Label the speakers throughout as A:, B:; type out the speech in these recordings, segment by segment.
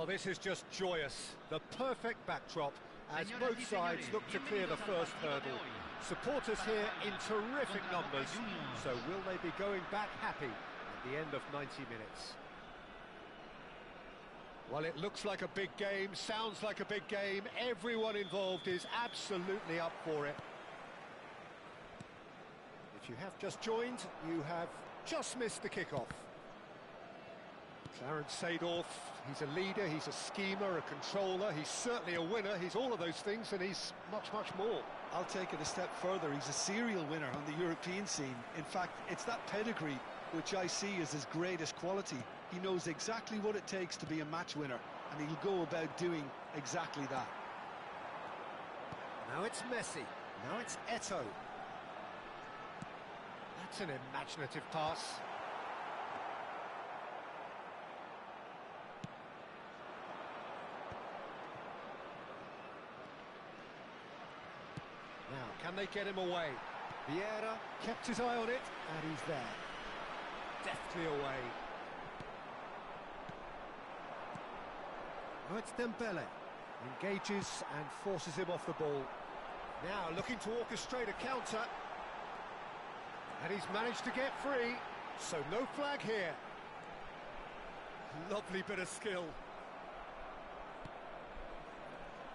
A: Well, this is just joyous. The perfect backdrop as both sides look to clear the first hurdle. Supporters here in terrific numbers, so will they be going back happy at the end of 90 minutes? Well, it looks like a big game, sounds like a big game. Everyone involved is absolutely up for it. If you have just joined, you have just missed the kickoff. Clarence Seedorf, he's a leader, he's a schemer, a controller, he's certainly a winner, he's all of those things and he's much, much more.
B: I'll take it a step further, he's a serial winner on the European scene. In fact, it's that pedigree which I see as his greatest quality. He knows exactly what it takes to be a match winner, and he'll go about doing exactly that.
A: Now it's Messi, now it's Eto'o. That's an imaginative pass. Now, can they get him away? Vieira kept his eye on it, and he's there. Deftly away. Oh, it's Dembele. Engages and forces him off the ball. Now, looking to orchestrate a counter. And he's managed to get free, so no flag here. Lovely bit of skill.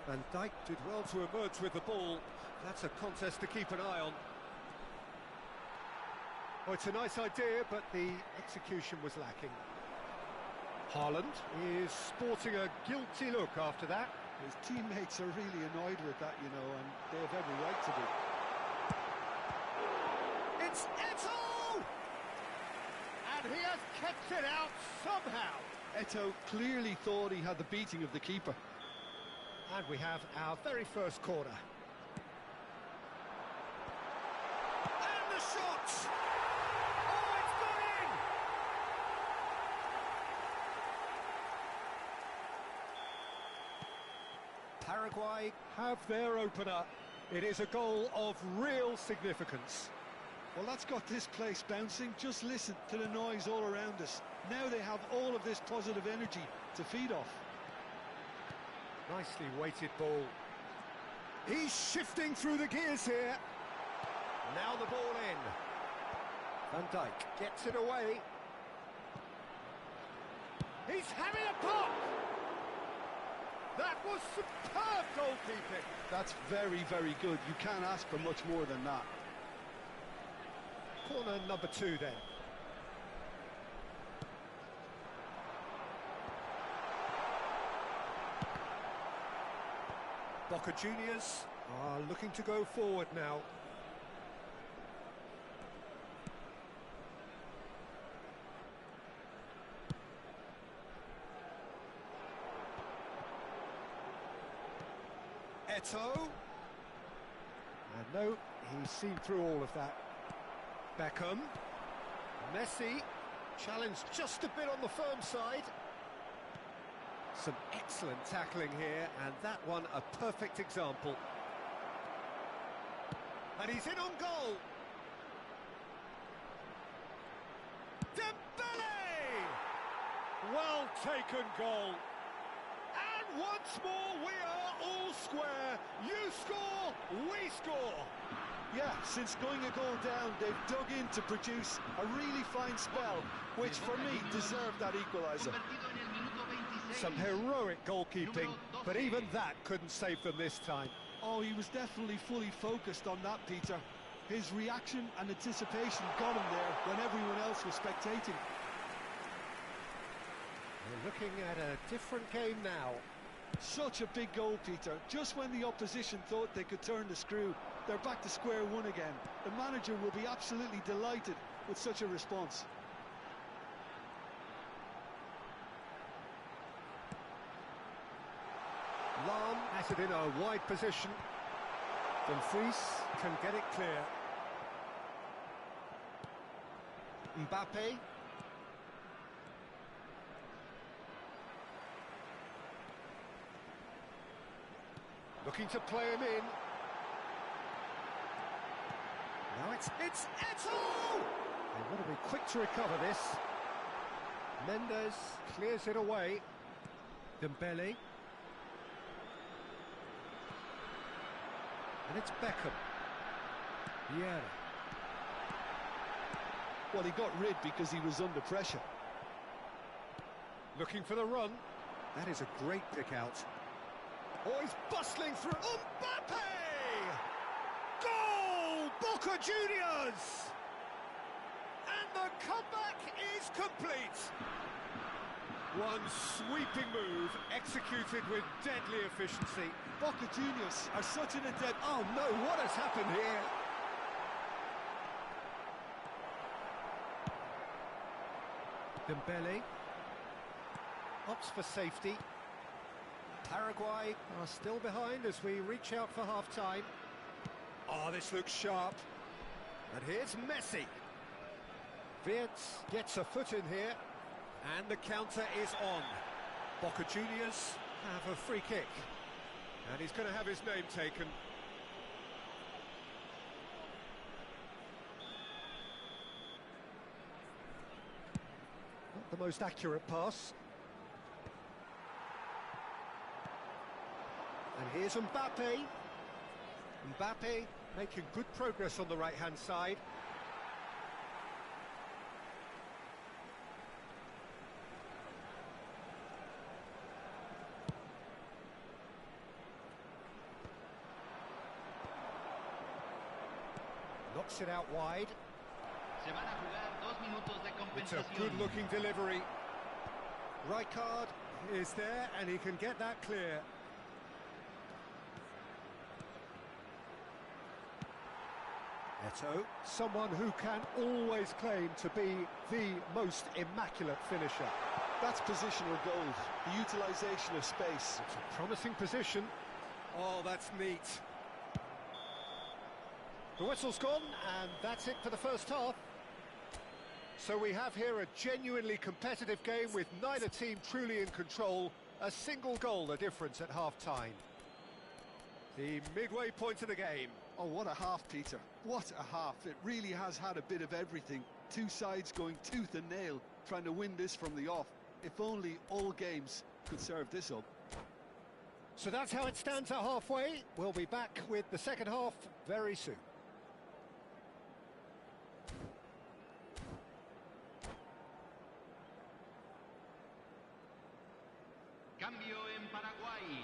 A: Van Dijk did well to emerge with the ball. That's a contest to keep an eye on. Oh, it's a nice idea, but the execution was lacking. Haaland is sporting a guilty look after that.
B: His teammates are really annoyed with that, you know, and they have every right to be.
A: It's Eto'o! And he has kept it out somehow.
B: Eto'o clearly thought he had the beating of the keeper.
A: And we have our very first corner. And the shot! Oh, it's gone in! Paraguay have their opener. It is a goal of real significance.
B: Well, that's got this place bouncing. Just listen to the noise all around us. Now they have all of this positive energy to feed off.
A: Nicely weighted ball. He's shifting through the gears here. Now the ball in. Van Dijk gets it away. He's having a pop! That was superb goalkeeping.
B: That's very, very good. You can't ask for much more than that.
A: Corner number 2 then. Boca Juniors are looking to go forward now. Eto'o. And no, he's seen through all of that. Beckham. Messi. Challenged just a bit on the firm side. Some excellent tackling here, and that one a perfect example. And he's in on goal. Dembele! Well taken goal. And once more we are all square. You score, we score.
B: Yeah, since going a goal down, they've dug in to produce a really fine spell, which for me deserved that equaliser.
A: Some heroic goalkeeping, but even that couldn't save them this time.
B: Oh, he was definitely fully focused on that, Peter. His reaction and anticipation got him there when everyone else was spectating.
A: We're looking at a different game now.
B: Such a big goal, Peter. Just when the opposition thought they could turn the screw, they're back to square one again. The manager will be absolutely delighted with such a response.
A: Lahm has it in a wide position. Dumfries can get it clear. Mbappe. Looking to play him in. Now it's Eto'o! They want to be quick to recover this. Mendes clears it away. Dembele. And it's Beckham. Vieira.
B: Well, he got rid because he was under pressure.
A: Looking for the run. That is a great pick out. Oh, he's bustling through. Mbappe! Goal! Boca Juniors! And the comeback is complete. One sweeping move, executed with deadly efficiency.
B: Boca Juniors are such an adept.
A: Oh no, what has happened here? Dembele opts for safety. Paraguay are still behind as we reach out for half-time. Oh, this looks sharp. And here's Messi. Wirtz gets a foot in here, and the counter is on. Boca Juniors have a free kick, and he's going to have his name taken. Not the most accurate pass. And here's Mbappe. Mbappe making good progress on the right-hand side. Knocks it out wide. It's a good-looking delivery. Rijkaard is there, and he can get that clear. Eto'o, someone who can always claim to be the most immaculate finisher.
B: That's positional goals, the utilisation of space.
A: It's a promising position. Oh, that's neat. The whistle's gone, and that's it for the first half. So we have here a genuinely competitive game with neither team truly in control. A single goal the difference at half-time. The midway point of the game.
B: Oh, what a half, Peter. What a half. It really has had a bit of everything. Two sides going tooth and nail, trying to win this from the off. If only all games could serve this up.
A: So that's how it stands at halfway. We'll be back with the second half very soon.
C: Cambio en Paraguay.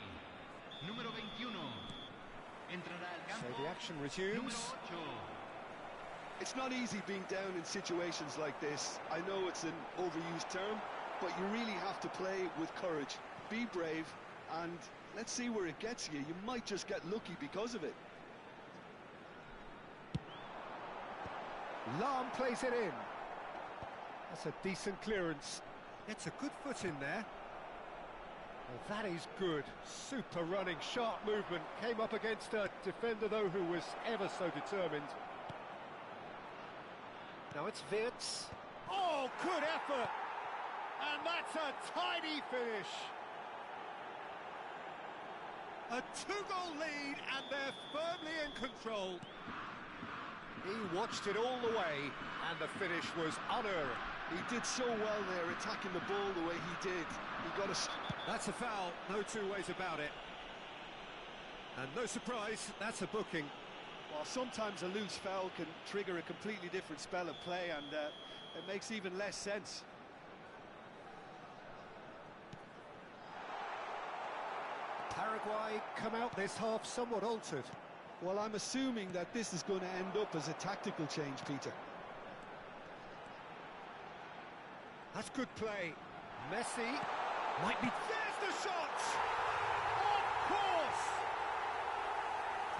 C: Número 21. Entrará al campo.
A: So the action resumes.
C: Número 8.
B: It's not easy being down in situations like this. I know it's an overused term, but you really have to play with courage. Be brave, and let's see where it gets you. You might just get lucky because of it.
A: Lahm plays it in. That's a decent clearance. It's a good foot in there. Well, that is good. Super running, sharp movement. Came up against a defender, though, who was ever so determined. Now it's Wirtz. Oh, good effort! And that's a tidy finish. A two-goal lead, and they're firmly in control. He watched it all the way, and the finish was unerring.
B: He did so well there, attacking the ball the way he did. He got a...
A: That's a foul, no two ways about it. And no surprise, that's a booking.
B: Well, sometimes a loose foul can trigger a completely different spell of play, and it makes even less sense.
A: Paraguay come out this half somewhat altered.
B: Well, I'm assuming that this is going to end up as a tactical change, Peter.
A: That's good play. Messi might be... There's the shot! Of course!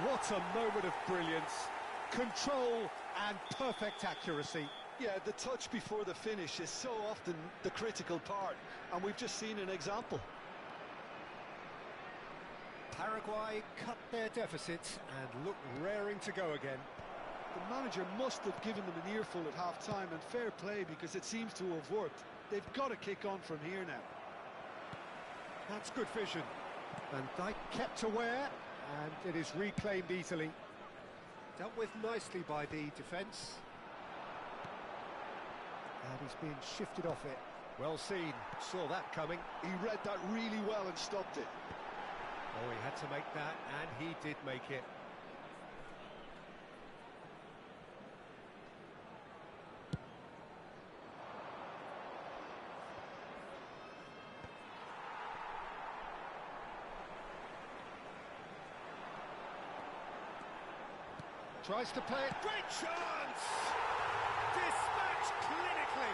A: What a moment of brilliance. Control and perfect accuracy.
B: Yeah, the touch before the finish is so often the critical part, and we've just seen an example.
A: Paraguay cut their deficit and look raring to go again.
B: The manager must have given them an earful at half-time, and fair play, because it seems to have worked. They've got to kick on from here now.
A: That's good vision. Van Dijk kept aware, and it is reclaimed easily. Dealt with nicely by the defence. And he's being shifted off it. Well seen, saw that coming.
B: He read that really well and stopped it.
A: Oh, he had to make that, and he did make it. Tries to play it. Great chance! Dispatched clinically.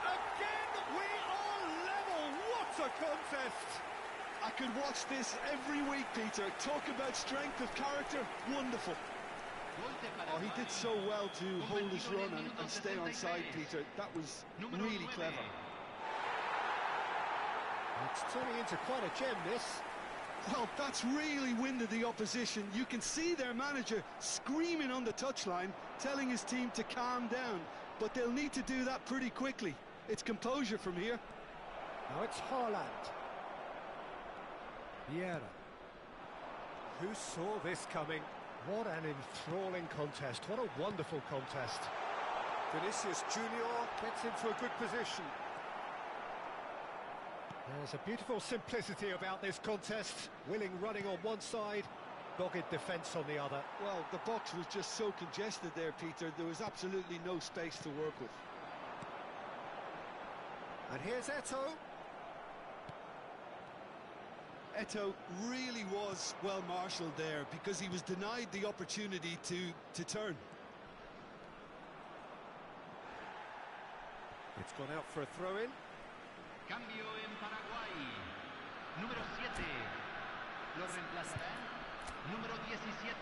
A: Again, we are level. What a contest!
B: I could watch this every week, Peter. Talk about strength of character. Wonderful. Oh, he did so well to hold his run and stay on side, Peter. That was really clever.
A: It's turning into quite a gem, this.
B: Well, that's really winded the opposition. You can see their manager screaming on the touchline, telling his team to calm down. But they'll need to do that pretty quickly. It's composure from here.
A: Now it's Haaland. Vieira. Who saw this coming? What an enthralling contest. What a wonderful contest. Vinicius Junior gets into a good position. There's a beautiful simplicity about this contest. Willing running on one side, dogged defence on the other.
B: Well, the box was just so congested there, Peter. There was absolutely no space to work with.
A: And here's Eto'o.
B: Eto'o really was well marshalled there because he was denied the opportunity to turn.
A: It's gone out for a throw-in.
C: Cambio en Paraguay. Número 7. Lo reemplazará. Número 17.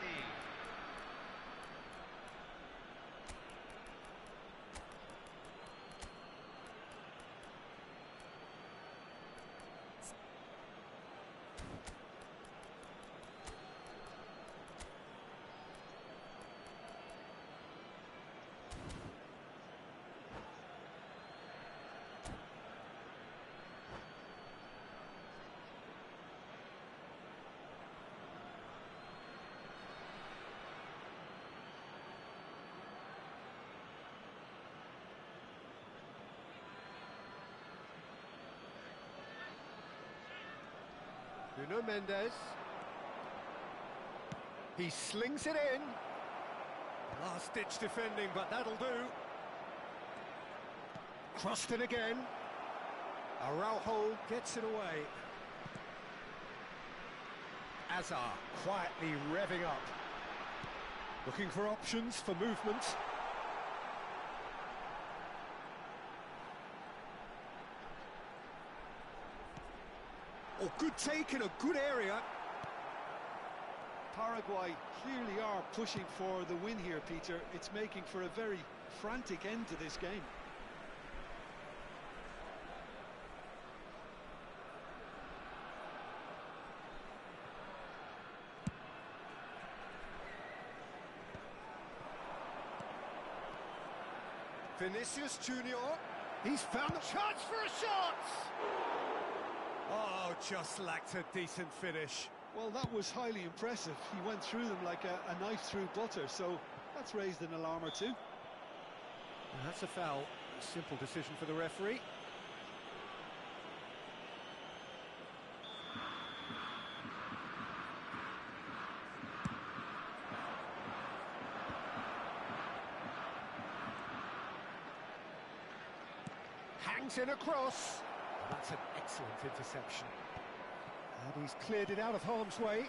A: Nuno Mendes. He slings it in. Last-ditch defending, but that'll do. Crossed in again. Araujo gets it away. Azar quietly revving up. Looking for options for movement. Oh, good take in a good area.
B: Paraguay clearly are pushing for the win here, Peter. It's making for a very frantic end to this game.
A: Vinicius Junior. He's found a chance for a shot. Oh, just lacked a decent finish.
B: Well, that was highly impressive. He went through them like a knife through butter, so that's raised an alarm or two.
A: And that's a foul. A simple decision for the referee. Hangs in across. That's an excellent interception. And he's cleared it out of harm's way.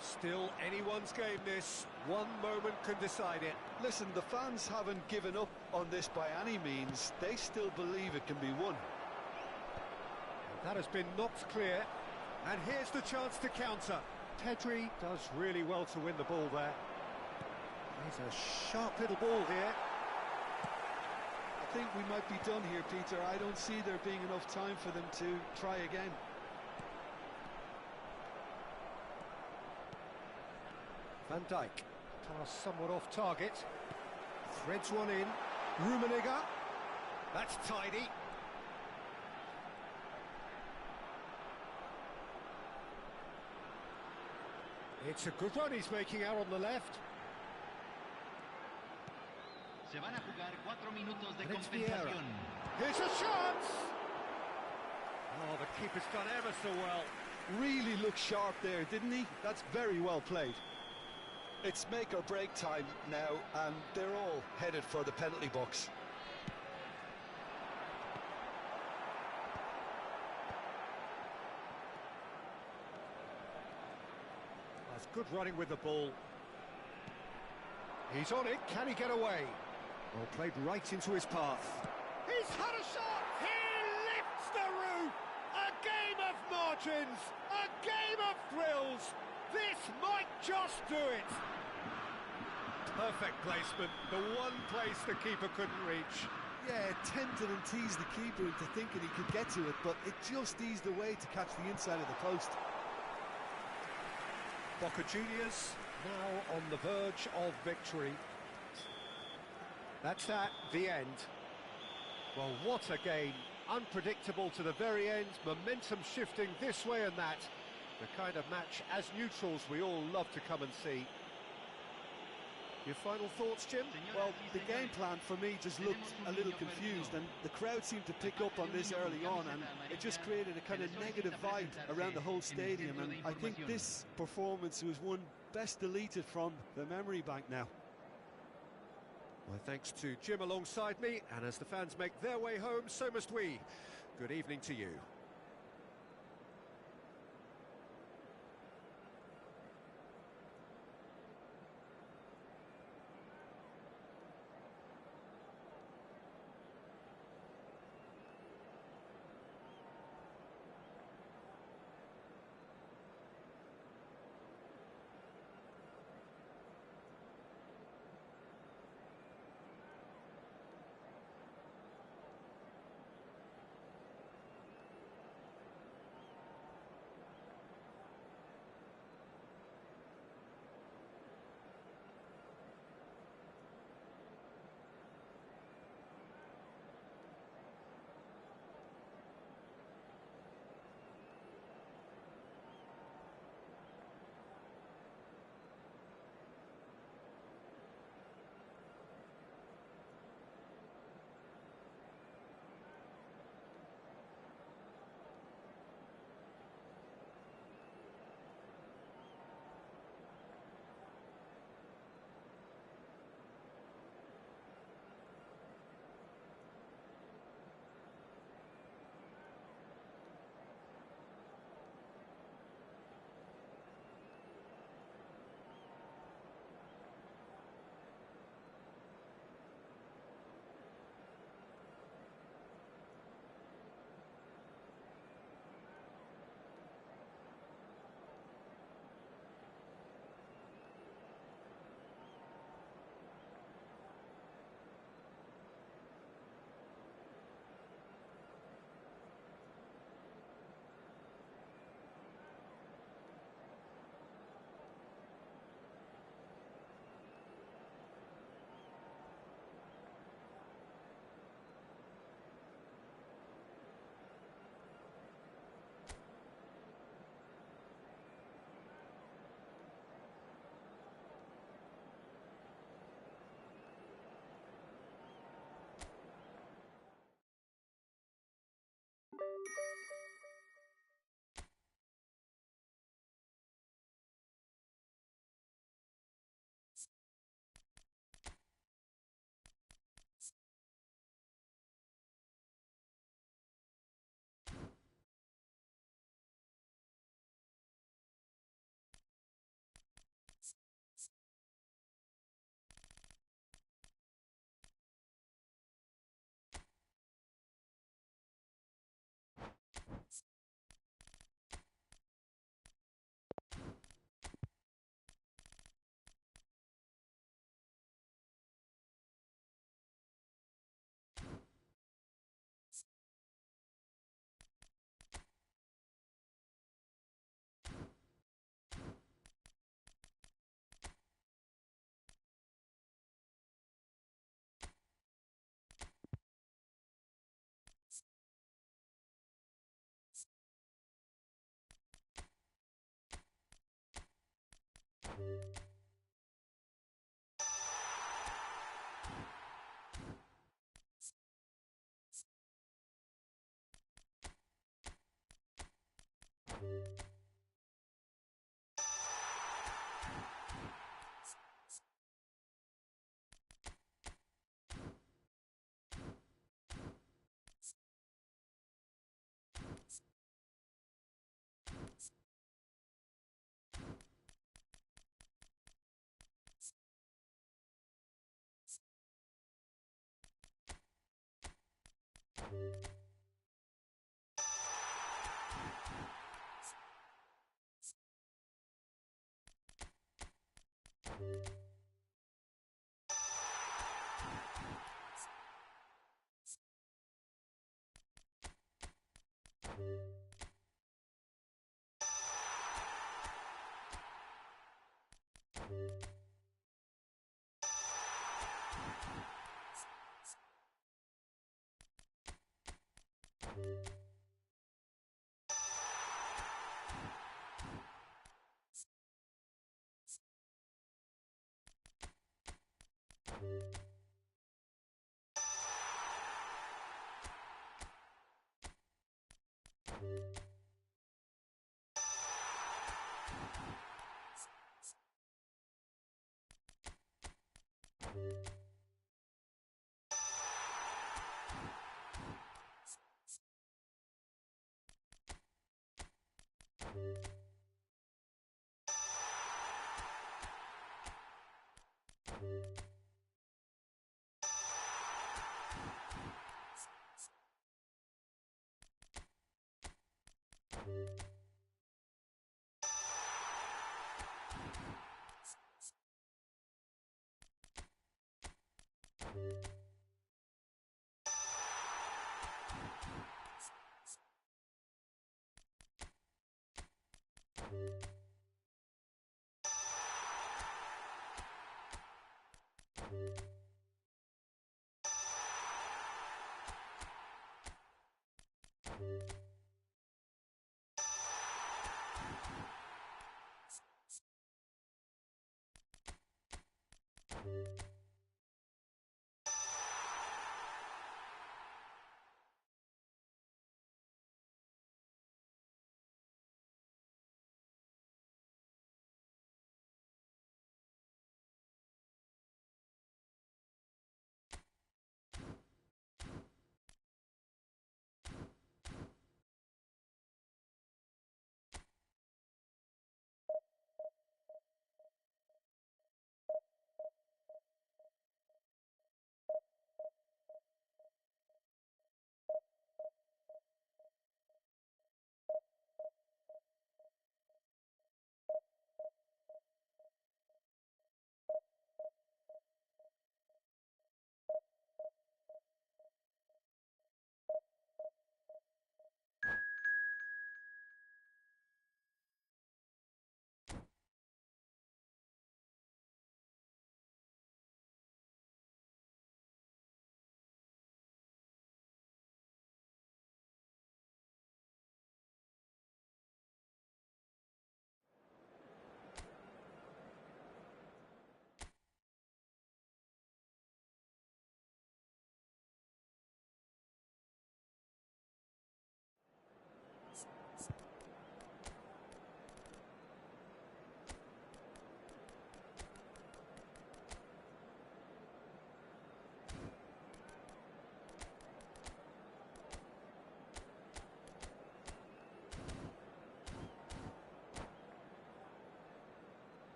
A: Still anyone's game, this. One moment can decide it.
B: Listen, the fans haven't given up on this by any means. They still believe it can be won.
A: That has been knocked clear. And here's the chance to counter. Pedri does really well to win the ball there. He's a sharp little ball here.
B: I think we might be done here, Peter. I don't see there being enough time for them to try again.
A: Van Dijk, pass somewhat off target. Threads one in. Rummenigge. That's tidy. It's a good run he's making out on the left.
C: Se van a jugar 4 4 minutos de
A: And it's Vieira.
C: compensación.
A: Here's a chance! Oh, the keeper's done ever so well.
B: Really looked sharp there, didn't he? That's very well played. It's make or break time now, and they're all headed for the penalty box.
A: That's good running with the ball. He's on it, can he get away? Well, played right into his path. He's had a shot! He lifts the roof! A game of margins! A game of thrills! This might just do it! Perfect placement, the one place the keeper couldn't reach.
B: Yeah, tempted and teased the keeper into thinking he could get to it, but it just eased away to catch the inside of the post.
A: Boca Juniors now on the verge of victory. That's at the end. Well, what a game. Unpredictable to the very end, momentum shifting this way and that. The kind of match, as neutrals, we all love to come and see. Your final thoughts, Jim?
B: Well, the game plan for me just looked a little confused, and the crowd seemed to pick up on this early on, and it just created a kind of negative vibe around the whole stadium, and I think this performance was one best deleted from the memory bank now.
A: My thanks to Jim alongside me, and as the fans make their way home, so must we. Good evening to you.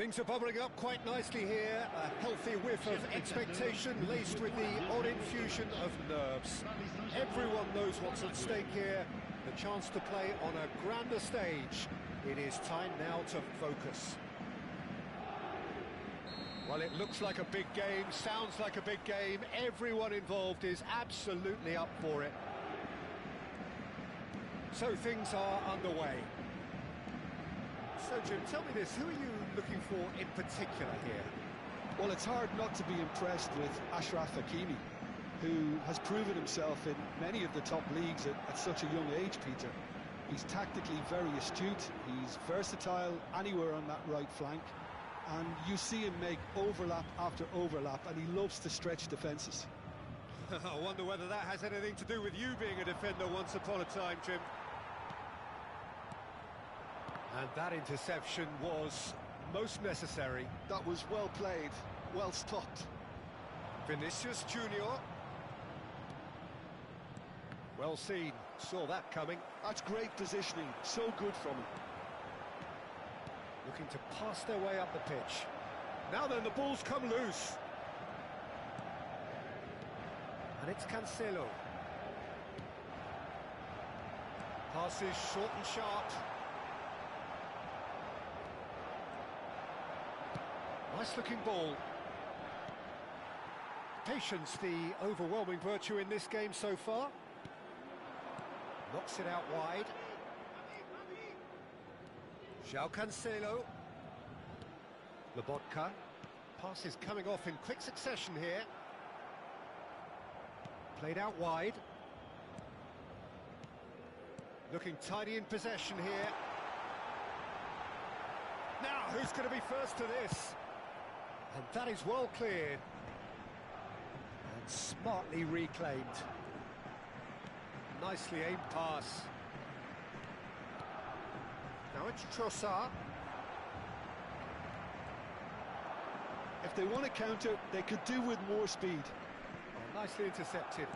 A: Things are bubbling up quite nicely here. A healthy whiff of expectation laced with the odd infusion of nerves. Everyone knows what's at stake here. The chance to play on a grander stage. It is time now to focus. Well, it looks like a big game, sounds like a big game. Everyone involved is absolutely up for it. So things are underway. So, Jim, tell me this, who are you looking for in particular here?
B: Well, it's hard not to be impressed with Achraf Hakimi, who has proven himself in many of the top leagues at such a young age, Peter. He's tactically very astute, he's versatile anywhere on that right flank, and you see him make overlap after overlap, and he loves to stretch defences.
A: I wonder whether that has anything to do with you being a defender once upon a time, Jim. And that interception was most necessary.
B: That was well played, well stopped.
A: Vinicius Junior. Well seen. Saw that coming.
B: That's great positioning, so good from him.
A: Looking to pass their way up the pitch. Now then, the ball's come loose. And it's Cancelo. Passes short and sharp. Nice looking ball. Patience, the overwhelming virtue in this game so far. Knocks it out wide. João Cancelo. Lobotka. Passes coming off in quick succession here. Played out wide. Looking tidy in possession here. Now, who's going to be first to this? And that is well cleared. And smartly reclaimed. Nicely aimed pass. Now it's Trossard.
B: If they want to counter, they could do with more speed.
A: Oh, nicely intercepted.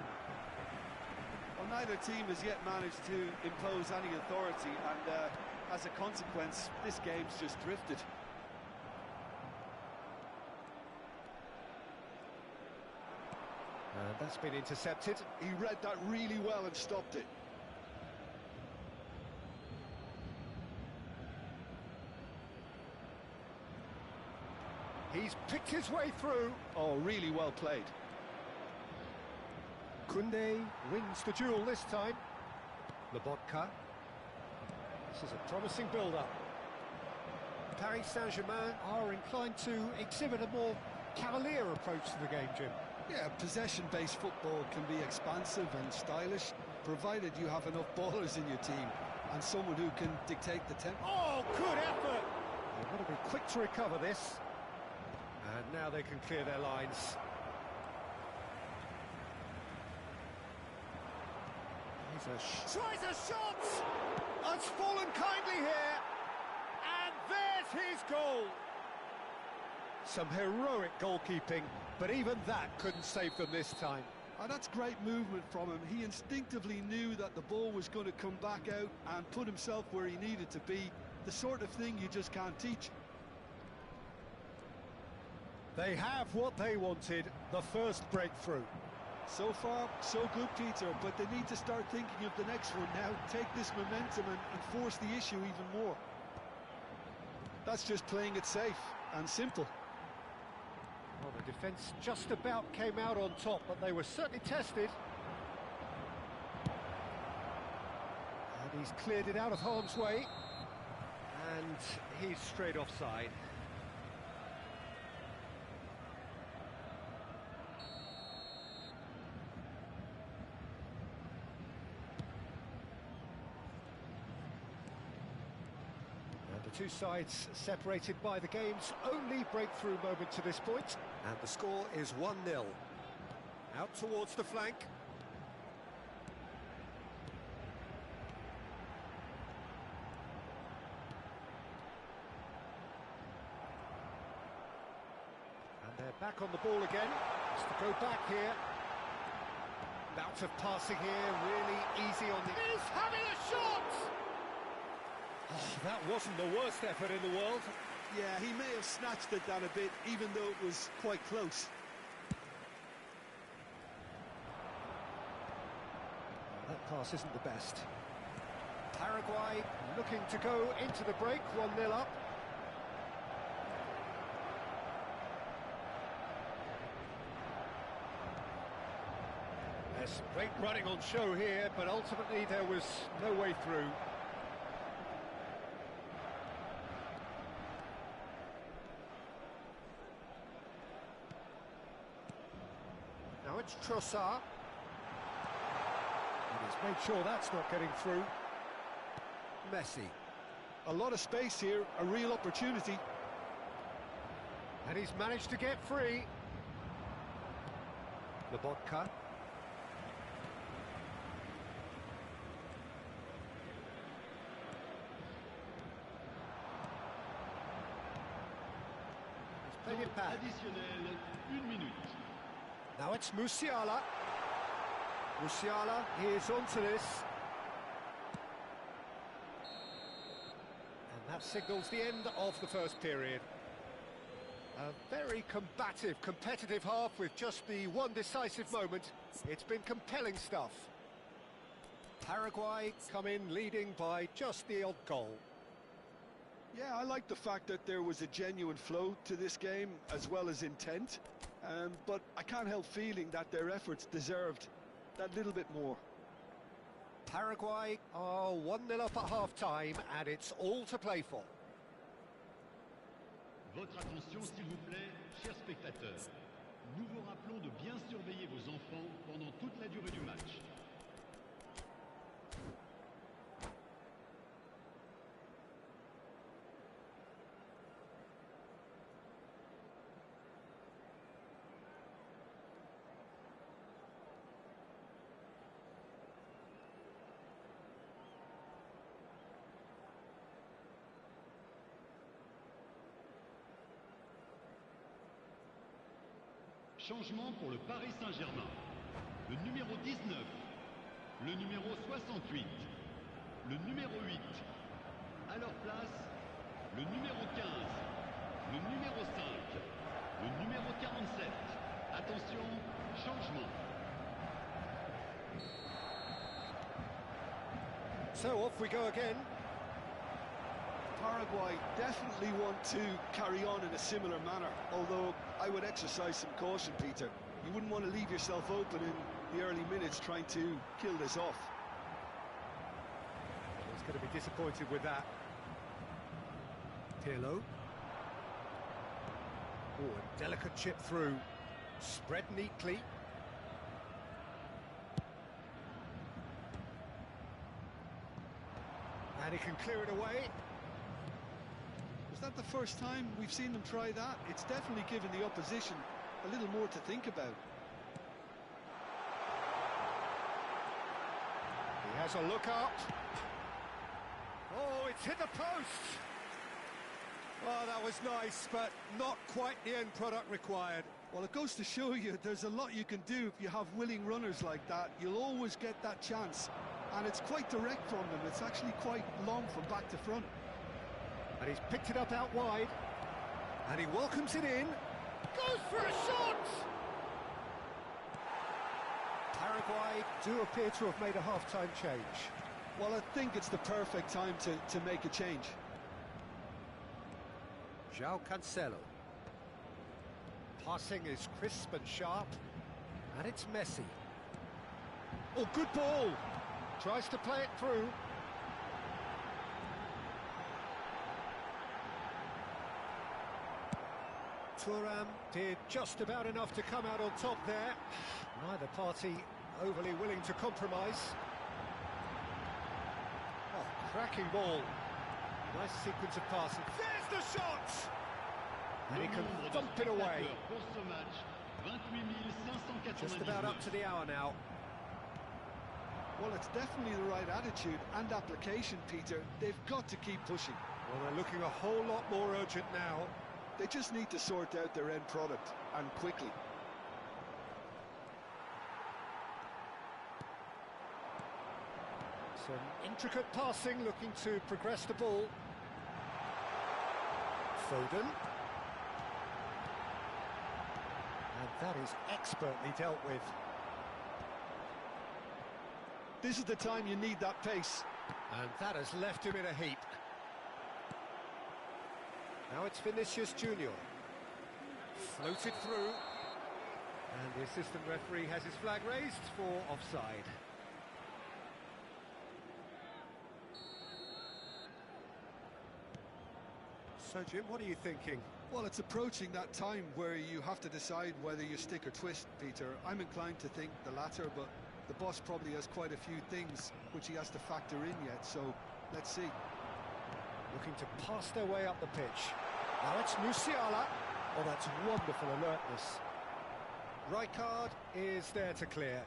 B: Well, neither team has yet managed to impose any authority, and as a consequence, this game's just drifted.
A: And that's been intercepted.
B: He read that really well and stopped it.
A: He's picked his way through.
B: Oh, really well played.
A: Koundé wins the duel this time. Lobotka. This is a promising build-up. Paris Saint-Germain are inclined to exhibit a more cavalier approach to the game, Jim.
B: Yeah, possession-based football can be expansive and stylish, provided you have enough ballers in your team and someone who can dictate the tempo.
A: Oh, good effort! They've got to be quick to recover this. And now they can clear their lines. Tries a shot! It's fallen kindly here. And there's his goal. Some heroic goalkeeping, but even that couldn't save them this time.
B: And that's great movement from him. He instinctively knew that the ball was going to come back out and put himself where he needed to be. The sort of thing you just can't teach.
A: They have what they wanted, the first breakthrough.
B: So far, so good, Peter, but they need to start thinking of the next one now. Take this momentum and force the issue even more. That's just playing it safe and simple.
A: Well, the defence just about came out on top, but they were certainly tested. And he's cleared it out of harm's way. And he's straight offside. Two sides separated by the game's only breakthrough moment to this point. And the score is 1-0. Out towards the flank. And they're back on the ball again. Just to go back here. Bout of passing here, really easy on the... He's having a shot! Oh, that wasn't the worst effort in the world.
B: Yeah, he may have snatched it down a bit, even though it was quite close.
A: That pass isn't the best. Paraguay looking to go into the break, 1-0 up. There's great running on show here, but ultimately there was no way through. Now it's Trossard. And he's made sure that's not getting through. Messi.
B: A lot of space here, a real opportunity.
A: And he's managed to get free. Lobotka. He's played it back.
C: Additionnel, 1 minute.
A: Now it's Musiala. Musiala, he is onto this. That signals the end of the first period. A very combative, competitive half with just the one decisive moment. It's been compelling stuff. Paraguay come in leading by just the odd goal.
B: Yeah, I like the fact that there was a genuine flow to this game as well as intent. But I can't help feeling that their efforts deserved that little bit more.
A: Paraguay are 1-0 up at half-time and it's all to play for.
C: Votre attention, s'il vous plaît, chers spectateurs. Nous vous rappelons de bien surveiller vos enfants pendant toute la durée du match. Changement pour le Paris Saint-Germain. Le numéro 19, le numéro 68, le numéro 8. À leur place, le numéro 15, le numéro 5, le numéro 47. Attention, changement.
A: So off we go again.
B: Paraguay definitely want to carry on in a similar manner, although I would exercise some caution, Peter. You wouldn't want to leave yourself open in the early minutes trying to kill this off.
A: He's going to be disappointed with that. Pirlo. Oh, a delicate chip through. Spread neatly. And he can clear it away.
B: Is that the first time we've seen them try that? It's definitely given the opposition a little more to think about.
A: He has a look up. Oh, it's hit the post. Oh, that was nice, but not quite the end product required.
B: Well, it goes to show you there's a lot you can do if you have willing runners like that. You'll always get that chance. And it's quite direct from them. It's actually quite long from back to front.
A: And he's picked it up out wide. And he welcomes it in. Goes for a shot! Paraguay do appear to have made a half-time change.
B: Well, I think it's the perfect time to make a change.
A: João Cancelo. Passing is crisp and sharp. And it's Messi. Oh, good ball! Tries to play it through. Thuram did just about enough to come out on top there. Neither party overly willing to compromise. Oh, cracking ball. Nice sequence of passing. There's the shot! And he can thump it away. Just about up to the hour now.
B: Well, it's definitely the right attitude and application, Peter. They've got to keep pushing.
A: Well, they're looking a whole lot more urgent now.
B: They just need to sort out their end product, and quickly.
A: Some intricate passing, looking to progress the ball. Foden. And that is expertly dealt with.
B: This is the time you need that pace.
A: And that has left him in a heap. Now it's Vinicius Junior. Floated through. And the assistant referee has his flag raised for offside. So, Jim, what are you thinking?
B: Well, it's approaching that time where you have to decide whether you stick or twist, Peter. I'm inclined to think the latter, but the boss probably has quite a few things which he has to factor in yet, so let's see.
A: Looking to pass their way up the pitch. Now it's Musiala. Oh, that's wonderful alertness. Rijkaard is there to clear.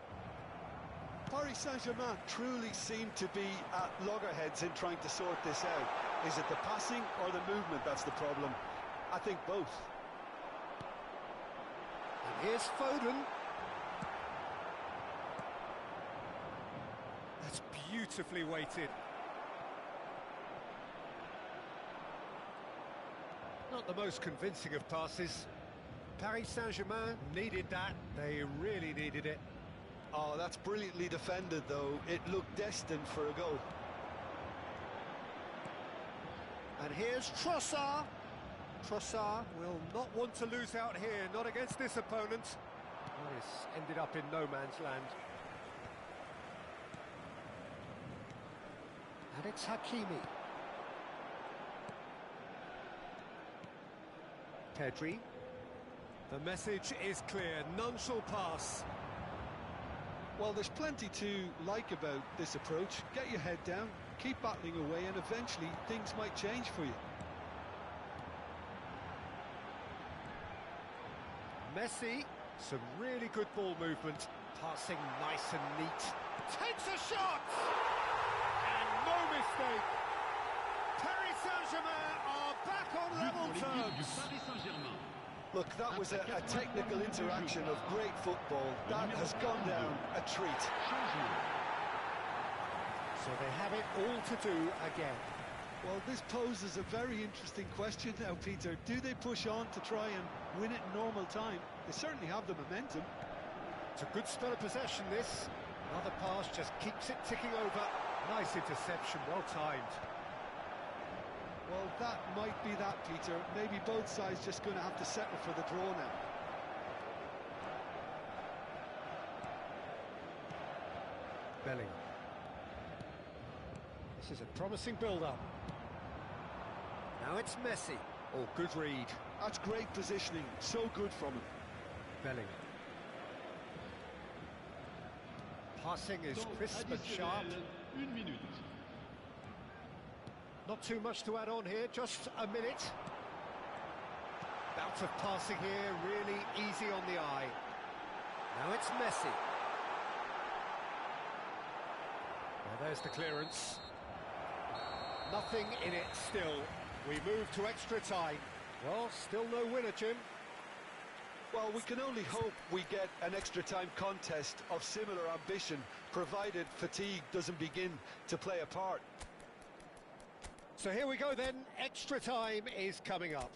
B: Paris Saint-Germain truly seem to be at loggerheads in trying to sort this out. Is it the passing or the movement that's the problem? I think both.
A: And here's Foden. That's beautifully weighted. Not the most convincing of passes. Paris Saint-Germain needed that. They really needed it.
B: Oh, that's brilliantly defended, though. It looked destined for a goal.
A: And here's Trossard. Trossard will not want to lose out here, not against this opponent. Well, it's ended up in no man's land. And it's Hakimi. Pedri. The message is clear, none shall pass.
B: Well, there's plenty to like about this approach. Get your head down, keep battling away, and eventually things might change for you.
A: Messi, some really good ball movement. Passing nice and neat. Takes a shot! And no mistake. Paris Saint-Germain are back on level
C: Du
A: terms.
C: Paris Saint-Germain.
B: Look, that was a technical interaction of great football. That has gone down a treat.
A: So they have it all to do again.
B: Well, this poses a very interesting question now, Peter. Do they push on to try and win it in normal time? They certainly have the momentum.
A: It's a good spell of possession, this. Another pass just keeps it ticking over. Nice interception, well timed.
B: Well, that might be that, Peter. Maybe both sides just going to have to settle for the draw now.
A: Bellingham. This is a promising build-up. Now it's Messi. Oh, good read.
B: That's great positioning. So good from him.
A: Bellingham. Passing is crisp and sharp.
C: Une minute.
A: Not too much to add on here, just a minute. Bout of passing here, really easy on the eye. Now it's Messi. Well, there's the clearance. Nothing in it still. We move to extra time. Well, still no winner, Jim.
B: Well, we can only hope we get an extra time contest of similar ambition, provided fatigue doesn't begin to play a part.
A: So here we go then, extra time is coming up.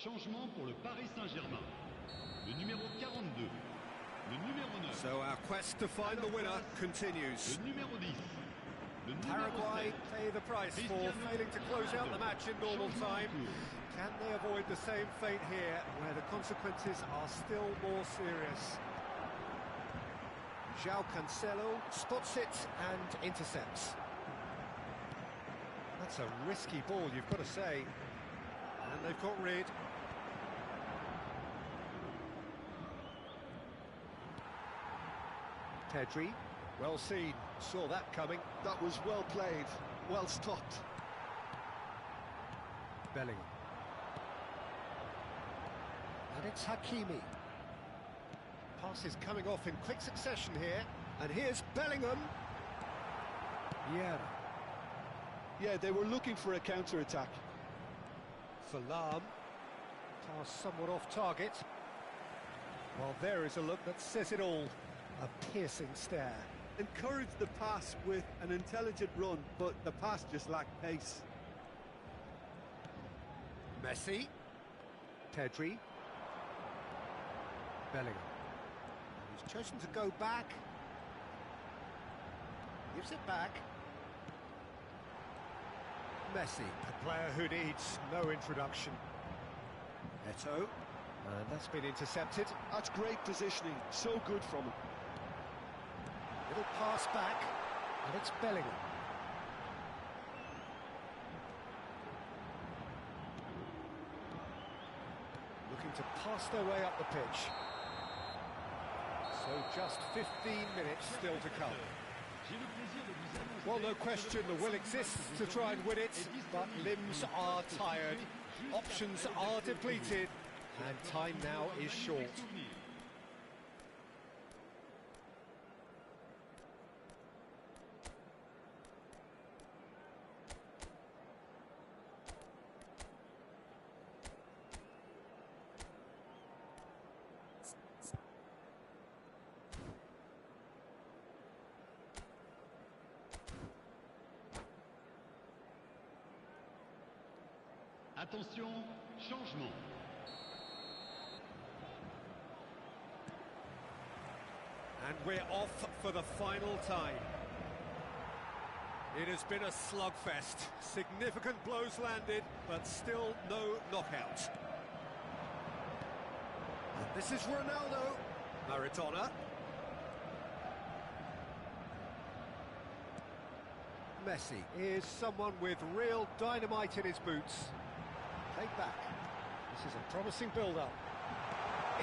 C: Changement pour le Paris Saint-Germain. Le numéro 42. Le numéro 9.
A: So our quest to find the winner continues.
C: Le numéro 10. Le numéro
A: Paraguay
C: 7.
A: pay the price for failing to close out the match in normal time. Can they avoid the same fate here, where the consequences are still more serious? João Cancelo spots it and intercepts. That's a risky ball, you've got to say. And they've got rid. Pedri, well seen, saw that coming.
B: That was well played, well stopped.
A: Bellingham. And it's Hakimi. Pass is coming off in quick succession here. And here's Bellingham.
B: Yeah, they were looking for a counter-attack.
A: Salam. Pass somewhat off target. Well, there is a look that says it all. A piercing stare.
B: Encouraged the pass with an intelligent run, but the pass just lacked pace.
A: Messi. Pedri. Bellingham. He's chosen to go back. Gives it back. Messi, a player who needs no introduction. Eto'o. And that's been intercepted.
B: That's great positioning, so good from him.
A: Little pass back, and it's Bellingham. Looking to pass their way up the pitch. So just 15 minutes still to come. Well, no question, the will exists to try and win it, but limbs are tired. Options are depleted, and time now is short.
C: Attention, changement.
A: And we're off for the final time. It has been a slugfest. Significant blows landed, but still no knockout. And this is Ronaldo. Maradona. Messi is someone with real dynamite in his boots. Played back. This is a promising build-up.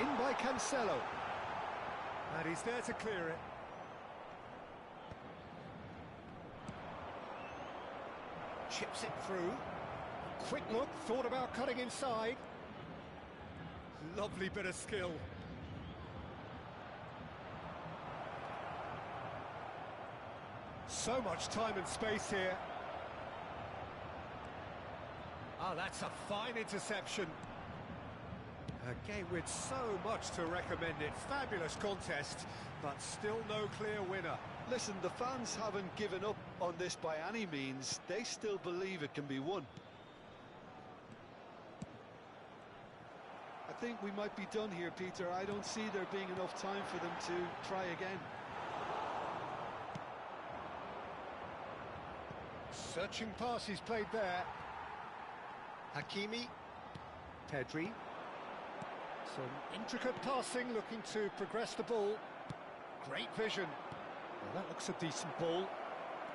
A: In by Cancelo. And he's there to clear it. Chips it through. Quick look, thought about cutting inside. Lovely bit of skill. So much time and space here. Oh, that's a fine interception. A game with so much to recommend it. Fabulous contest, but still no clear winner.
B: Listen, the fans haven't given up on this by any means. They still believe it can be won. I think we might be done here, Peter. I don't see there being enough time for them to try again.
A: Searching pass he's played there. Hakimi. Pedri. Some intricate passing, looking to progress the ball. Great vision. Well, that looks a decent ball.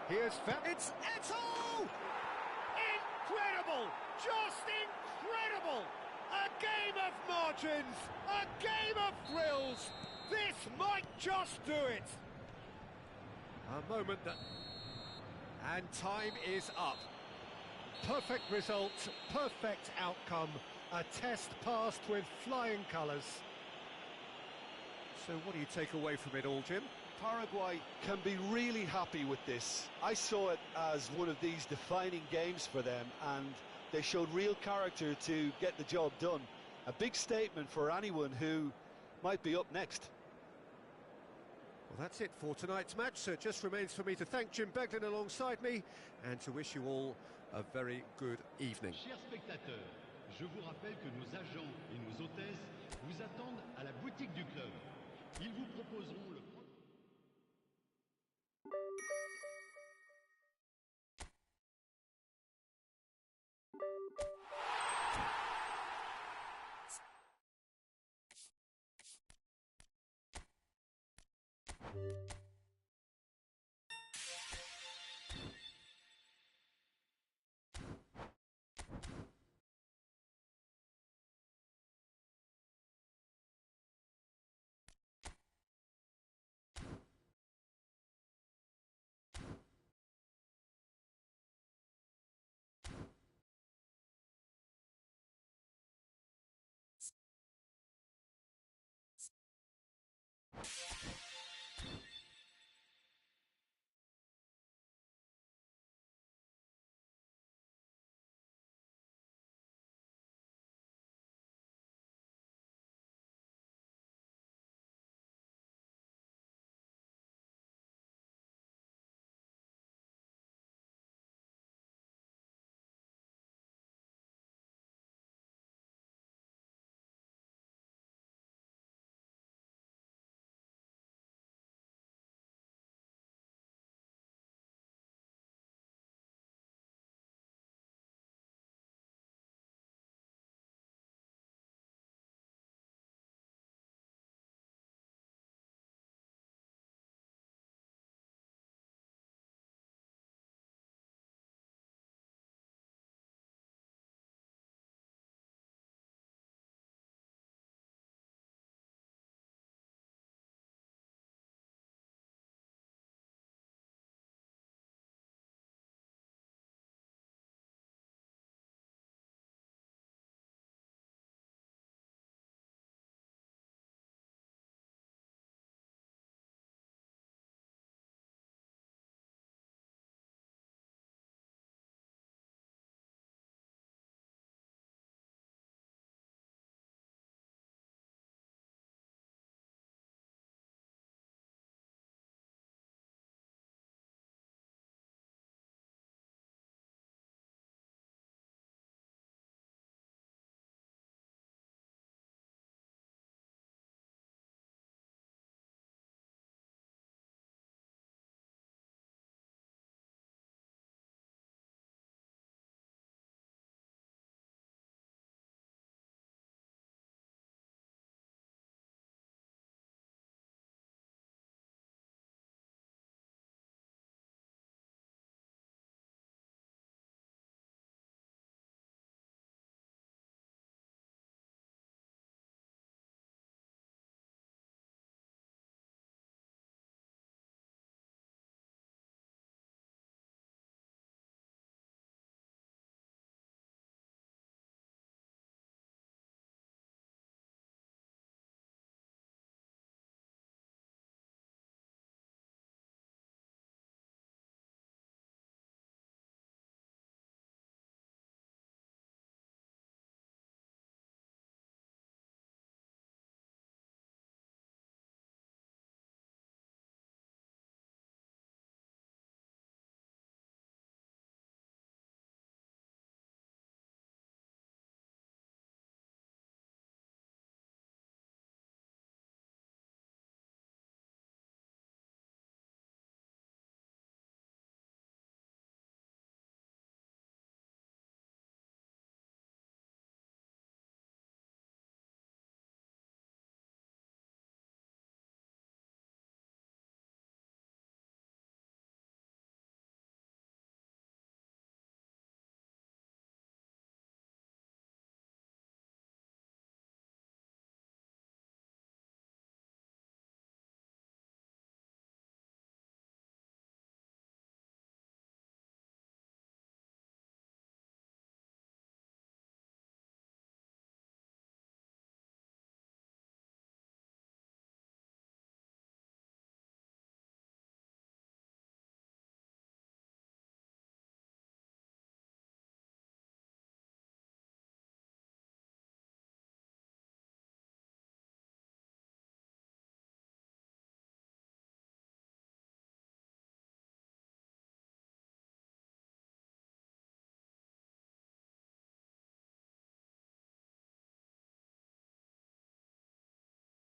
A: Here's it's Eto'o! Incredible! Just incredible! A game of margins! A game of thrills! This might just do it! A moment that... And time is up. Perfect result, perfect outcome. A test passed with flying colours. So what do you take away from it all, Jim?
B: Paraguay can be really happy with this. I saw it as one of these defining games for them, and they showed real character to get the job done. A big statement for anyone who might be up next.
A: Well, that's it for tonight's match, so it just remains for me to thank Jim Beglin alongside me and to wish you all a very good evening.
C: Chers spectateurs, je vous rappelle que nos agents et nos hôtesses vous attendent à la boutique du club. Ils vous proposeront le...